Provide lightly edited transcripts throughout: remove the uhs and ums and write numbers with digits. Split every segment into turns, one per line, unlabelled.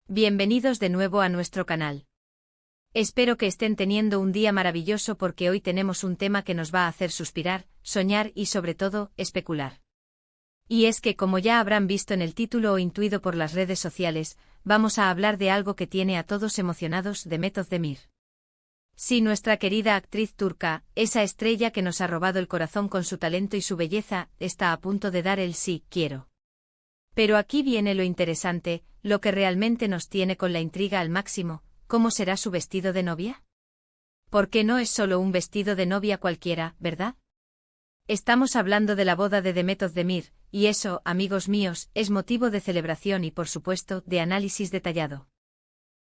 Bienvenidos de nuevo a nuestro canal. Espero que estén teniendo un día maravilloso porque hoy tenemos un tema que nos va a hacer suspirar, soñar y sobre todo, especular. Y es que como ya habrán visto en el título o intuido por las redes sociales, vamos a hablar de algo que tiene a todos emocionados: Demet Özdemir. Sí, nuestra querida actriz turca, esa estrella que nos ha robado el corazón con su talento y su belleza, está a punto de dar el sí, quiero. Pero aquí viene lo interesante, lo que realmente nos tiene con la intriga al máximo: ¿cómo será su vestido de novia? Porque no es solo un vestido de novia cualquiera, ¿verdad? Estamos hablando de la boda de Demet Özdemir, y eso, amigos míos, es motivo de celebración y por supuesto, de análisis detallado.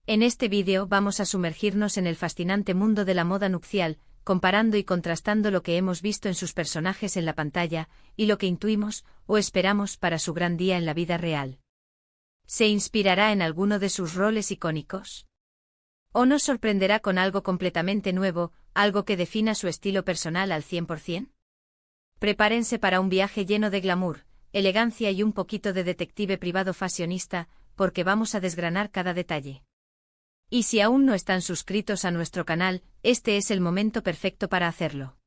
En este vídeo vamos a sumergirnos en el fascinante mundo de la moda nupcial, comparando y contrastando lo que hemos visto en sus personajes en la pantalla, y lo que intuimos, o esperamos para su gran día en la vida real. ¿Se inspirará en alguno de sus roles icónicos? ¿O nos sorprenderá con algo completamente nuevo, algo que defina su estilo personal al 100%? Prepárense para un viaje lleno de glamour, elegancia y un poquito de detective privado fashionista, porque vamos a desgranar cada detalle. Y si aún no están suscritos a nuestro canal, este es el momento perfecto para hacerlo.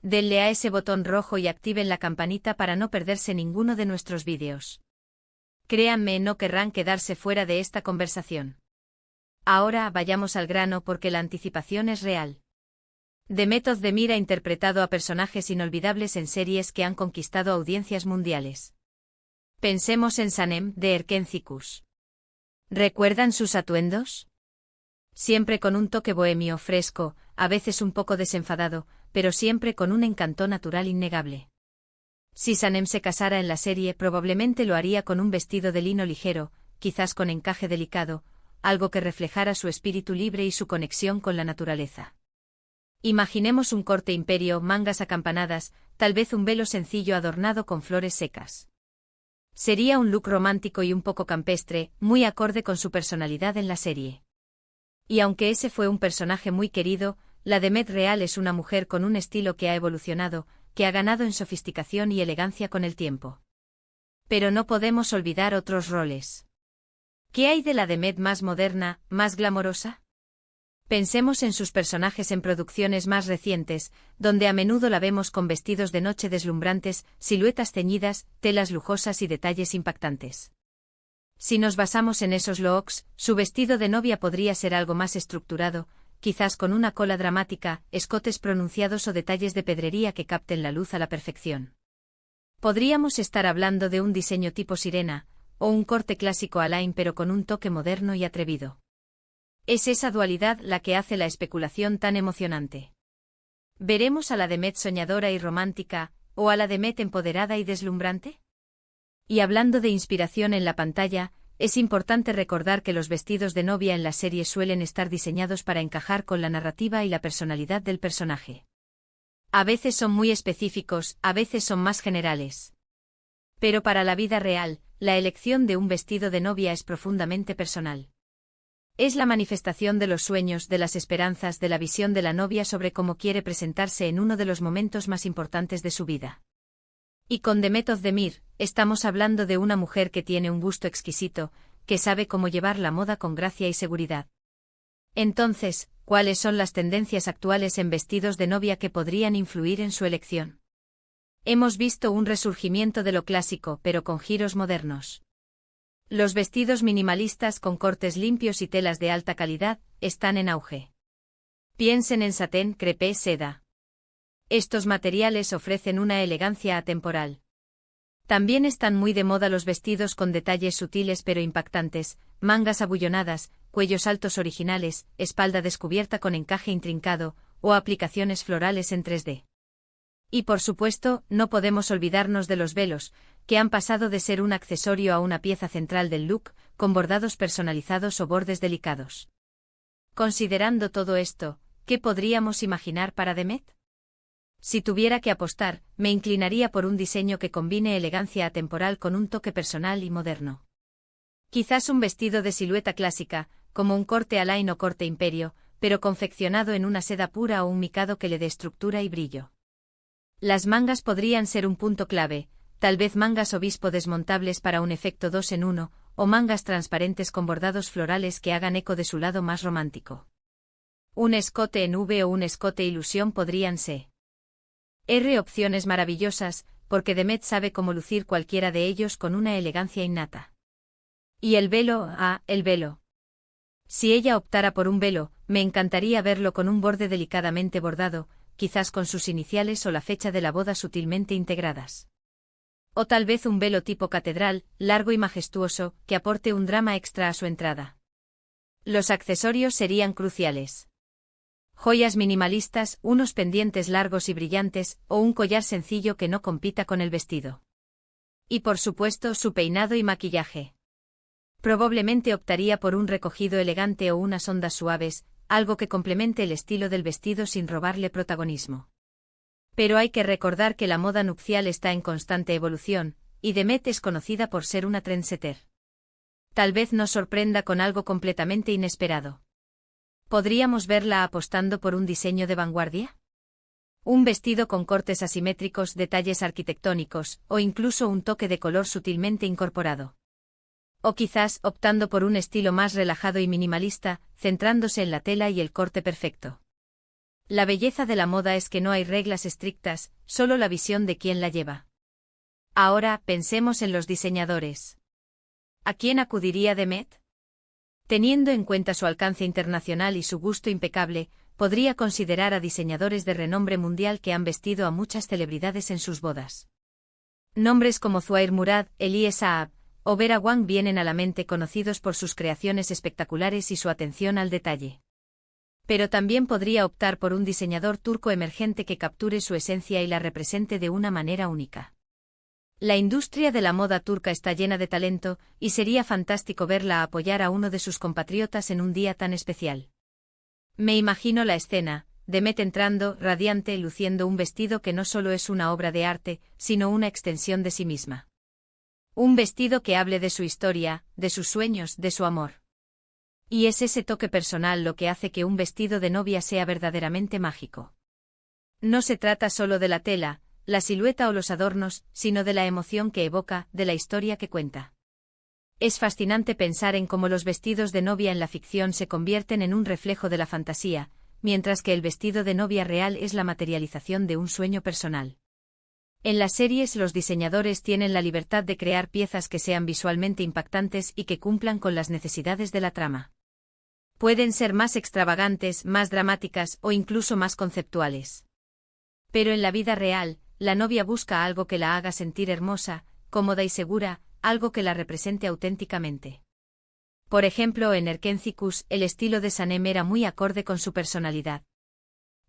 Denle a ese botón rojo y activen la campanita para no perderse ninguno de nuestros vídeos. Créanme, no querrán quedarse fuera de esta conversación. Ahora vayamos al grano porque la anticipación es real. Demet Özdemir ha interpretado a personajes inolvidables en series que han conquistado audiencias mundiales. Pensemos en Sanem, de Erken Cikus. ¿Recuerdan sus atuendos? Siempre con un toque bohemio fresco, a veces un poco desenfadado, pero siempre con un encanto natural innegable. Si Sanem se casara en la serie, probablemente lo haría con un vestido de lino ligero, quizás con encaje delicado, algo que reflejara su espíritu libre y su conexión con la naturaleza. Imaginemos un corte imperio, mangas acampanadas, tal vez un velo sencillo adornado con flores secas. Sería un look romántico y un poco campestre, muy acorde con su personalidad en la serie. Y aunque ese fue un personaje muy querido, la Demet real es una mujer con un estilo que ha evolucionado, que ha ganado en sofisticación y elegancia con el tiempo. Pero no podemos olvidar otros roles. ¿Qué hay de la Demet más moderna, más glamorosa? Pensemos en sus personajes en producciones más recientes, donde a menudo la vemos con vestidos de noche deslumbrantes, siluetas ceñidas, telas lujosas y detalles impactantes. Si nos basamos en esos looks, su vestido de novia podría ser algo más estructurado, quizás con una cola dramática, escotes pronunciados o detalles de pedrería que capten la luz a la perfección. Podríamos estar hablando de un diseño tipo sirena, o un corte clásico Alain pero con un toque moderno y atrevido. Es esa dualidad la que hace la especulación tan emocionante. ¿Veremos a la Demet soñadora y romántica, o a la Demet empoderada y deslumbrante? Y hablando de inspiración en la pantalla, es importante recordar que los vestidos de novia en la serie suelen estar diseñados para encajar con la narrativa y la personalidad del personaje. A veces son muy específicos, a veces son más generales. Pero para la vida real, la elección de un vestido de novia es profundamente personal. Es la manifestación de los sueños, de las esperanzas, de la visión de la novia sobre cómo quiere presentarse en uno de los momentos más importantes de su vida. Y con Demet Özdemir, estamos hablando de una mujer que tiene un gusto exquisito, que sabe cómo llevar la moda con gracia y seguridad. Entonces, ¿cuáles son las tendencias actuales en vestidos de novia que podrían influir en su elección? Hemos visto un resurgimiento de lo clásico, pero con giros modernos. Los vestidos minimalistas con cortes limpios y telas de alta calidad están en auge. Piensen en satén, crepé, seda. Estos materiales ofrecen una elegancia atemporal. También están muy de moda los vestidos con detalles sutiles pero impactantes, mangas abullonadas, cuellos altos originales, espalda descubierta con encaje intrincado, o aplicaciones florales en 3D. Y por supuesto, no podemos olvidarnos de los velos, que han pasado de ser un accesorio a una pieza central del look, con bordados personalizados o bordes delicados. Considerando todo esto, ¿qué podríamos imaginar para Demet? Si tuviera que apostar, me inclinaría por un diseño que combine elegancia atemporal con un toque personal y moderno. Quizás un vestido de silueta clásica, como un corte Alain o corte imperio, pero confeccionado en una seda pura o un micado que le dé estructura y brillo. Las mangas podrían ser un punto clave, tal vez mangas obispo desmontables para un efecto 2 en 1, o mangas transparentes con bordados florales que hagan eco de su lado más romántico. Un escote en V o un escote ilusión podrían ser opciones maravillosas, porque Demet sabe cómo lucir cualquiera de ellos con una elegancia innata. Y el velo, el velo. Si ella optara por un velo, me encantaría verlo con un borde delicadamente bordado, quizás con sus iniciales o la fecha de la boda sutilmente integradas. O tal vez un velo tipo catedral, largo y majestuoso, que aporte un drama extra a su entrada. Los accesorios serían cruciales. Joyas minimalistas, unos pendientes largos y brillantes, o un collar sencillo que no compita con el vestido. Y por supuesto su peinado y maquillaje. Probablemente optaría por un recogido elegante o unas ondas suaves, algo que complemente el estilo del vestido sin robarle protagonismo. Pero hay que recordar que la moda nupcial está en constante evolución, y Demet es conocida por ser una trendsetter. Tal vez nos sorprenda con algo completamente inesperado. ¿Podríamos verla apostando por un diseño de vanguardia? Un vestido con cortes asimétricos, detalles arquitectónicos, o incluso un toque de color sutilmente incorporado. O quizás optando por un estilo más relajado y minimalista, centrándose en la tela y el corte perfecto. La belleza de la moda es que no hay reglas estrictas, solo la visión de quien la lleva. Ahora, pensemos en los diseñadores. ¿A quién acudiría Demet? Teniendo en cuenta su alcance internacional y su gusto impecable, podría considerar a diseñadores de renombre mundial que han vestido a muchas celebridades en sus bodas. Nombres como Zuhair Murad, Elie Saab o Vera Wang vienen a la mente, conocidos por sus creaciones espectaculares y su atención al detalle. Pero también podría optar por un diseñador turco emergente que capture su esencia y la represente de una manera única. La industria de la moda turca está llena de talento, y sería fantástico verla apoyar a uno de sus compatriotas en un día tan especial. Me imagino la escena, Demet entrando, radiante, luciendo un vestido que no solo es una obra de arte, sino una extensión de sí misma. Un vestido que hable de su historia, de sus sueños, de su amor. Y es ese toque personal lo que hace que un vestido de novia sea verdaderamente mágico. No se trata solo de la tela, la silueta o los adornos, sino de la emoción que evoca, de la historia que cuenta. Es fascinante pensar en cómo los vestidos de novia en la ficción se convierten en un reflejo de la fantasía, mientras que el vestido de novia real es la materialización de un sueño personal. En las series los diseñadores tienen la libertad de crear piezas que sean visualmente impactantes y que cumplan con las necesidades de la trama. Pueden ser más extravagantes, más dramáticas o incluso más conceptuales. Pero en la vida real, la novia busca algo que la haga sentir hermosa, cómoda y segura, algo que la represente auténticamente. Por ejemplo, en Erkenzikus, el estilo de Sanem era muy acorde con su personalidad.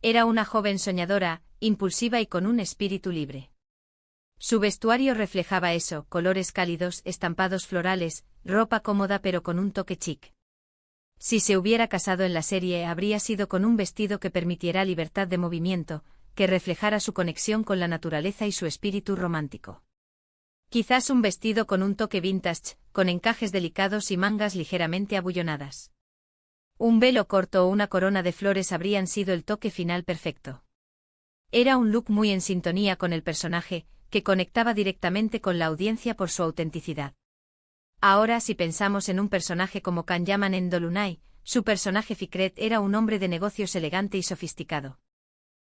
Era una joven soñadora, impulsiva y con un espíritu libre. Su vestuario reflejaba eso, colores cálidos, estampados florales, ropa cómoda pero con un toque chic. Si se hubiera casado en la serie, habría sido con un vestido que permitiera libertad de movimiento, que reflejara su conexión con la naturaleza y su espíritu romántico. Quizás un vestido con un toque vintage, con encajes delicados y mangas ligeramente abullonadas. Un velo corto o una corona de flores habrían sido el toque final perfecto. Era un look muy en sintonía con el personaje, que conectaba directamente con la audiencia por su autenticidad. Ahora, si pensamos en un personaje como Can Yaman en Dolunay, su personaje Fikret era un hombre de negocios elegante y sofisticado.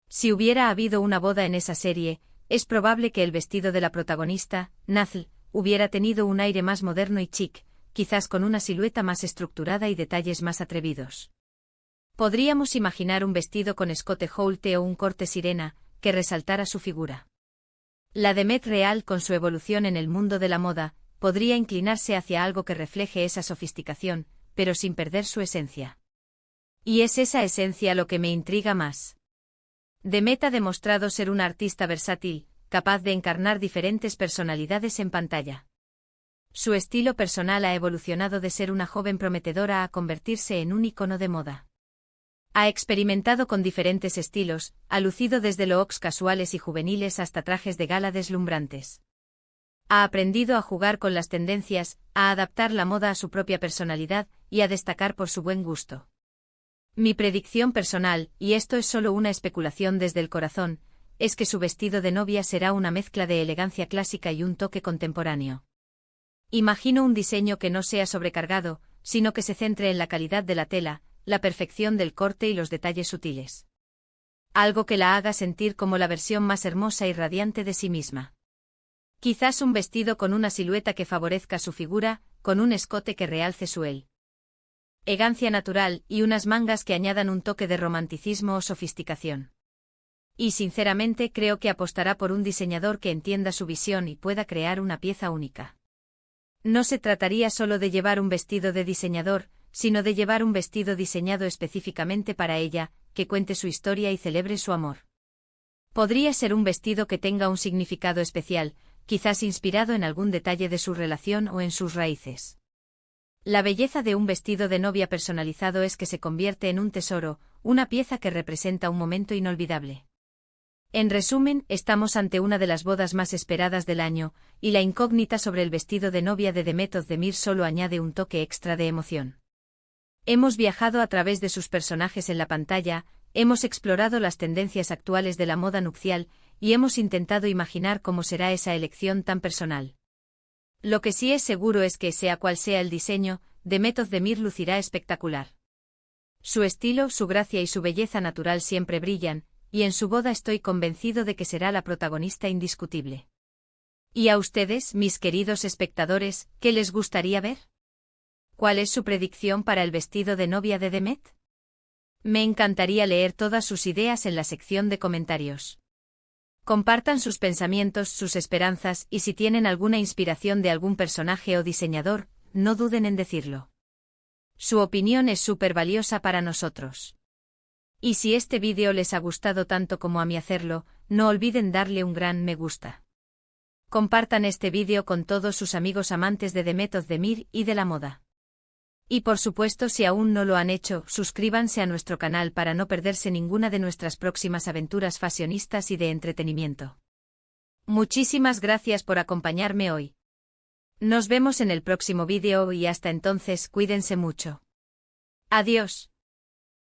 Si hubiera habido una boda en esa serie, es probable que el vestido de la protagonista, Nazl, hubiera tenido un aire más moderno y chic, quizás con una silueta más estructurada y detalles más atrevidos. Podríamos imaginar un vestido con escote houlte o un corte sirena, que resaltara su figura. La Demet real, con su evolución en el mundo de la moda, podría inclinarse hacia algo que refleje esa sofisticación, pero sin perder su esencia. Y es esa esencia lo que me intriga más. Demet ha demostrado ser una artista versátil, capaz de encarnar diferentes personalidades en pantalla. Su estilo personal ha evolucionado de ser una joven prometedora a convertirse en un icono de moda. Ha experimentado con diferentes estilos, ha lucido desde looks casuales y juveniles hasta trajes de gala deslumbrantes. Ha aprendido a jugar con las tendencias, a adaptar la moda a su propia personalidad y a destacar por su buen gusto. Mi predicción personal, y esto es solo una especulación desde el corazón, es que su vestido de novia será una mezcla de elegancia clásica y un toque contemporáneo. Imagino un diseño que no sea sobrecargado, sino que se centre en la calidad de la tela, la perfección del corte y los detalles sutiles. Algo que la haga sentir como la versión más hermosa y radiante de sí misma. Quizás un vestido con una silueta que favorezca su figura, con un escote que realce su elegancia natural y unas mangas que añadan un toque de romanticismo o sofisticación. Y sinceramente creo que apostará por un diseñador que entienda su visión y pueda crear una pieza única. No se trataría solo de llevar un vestido de diseñador, sino de llevar un vestido diseñado específicamente para ella, que cuente su historia y celebre su amor. Podría ser un vestido que tenga un significado especial, quizás inspirado en algún detalle de su relación o en sus raíces. La belleza de un vestido de novia personalizado es que se convierte en un tesoro, una pieza que representa un momento inolvidable. En resumen, estamos ante una de las bodas más esperadas del año, y la incógnita sobre el vestido de novia de Demet Özdemir solo añade un toque extra de emoción. Hemos viajado a través de sus personajes en la pantalla, hemos explorado las tendencias actuales de la moda nupcial, y hemos intentado imaginar cómo será esa elección tan personal. Lo que sí es seguro es que, sea cual sea el diseño, Demet Özdemir lucirá espectacular. Su estilo, su gracia y su belleza natural siempre brillan, y en su boda estoy convencido de que será la protagonista indiscutible. ¿Y a ustedes, mis queridos espectadores, qué les gustaría ver? ¿Cuál es su predicción para el vestido de novia de Demet? Me encantaría leer todas sus ideas en la sección de comentarios. Compartan sus pensamientos, sus esperanzas, y si tienen alguna inspiración de algún personaje o diseñador, no duden en decirlo. Su opinión es súper valiosa para nosotros. Y si este vídeo les ha gustado tanto como a mí hacerlo, no olviden darle un gran me gusta. Compartan este vídeo con todos sus amigos amantes de Demet Özdemir y de la moda. Y por supuesto, si aún no lo han hecho, suscríbanse a nuestro canal para no perderse ninguna de nuestras próximas aventuras fashionistas y de entretenimiento. Muchísimas gracias por acompañarme hoy. Nos vemos en el próximo vídeo y hasta entonces cuídense mucho. Adiós.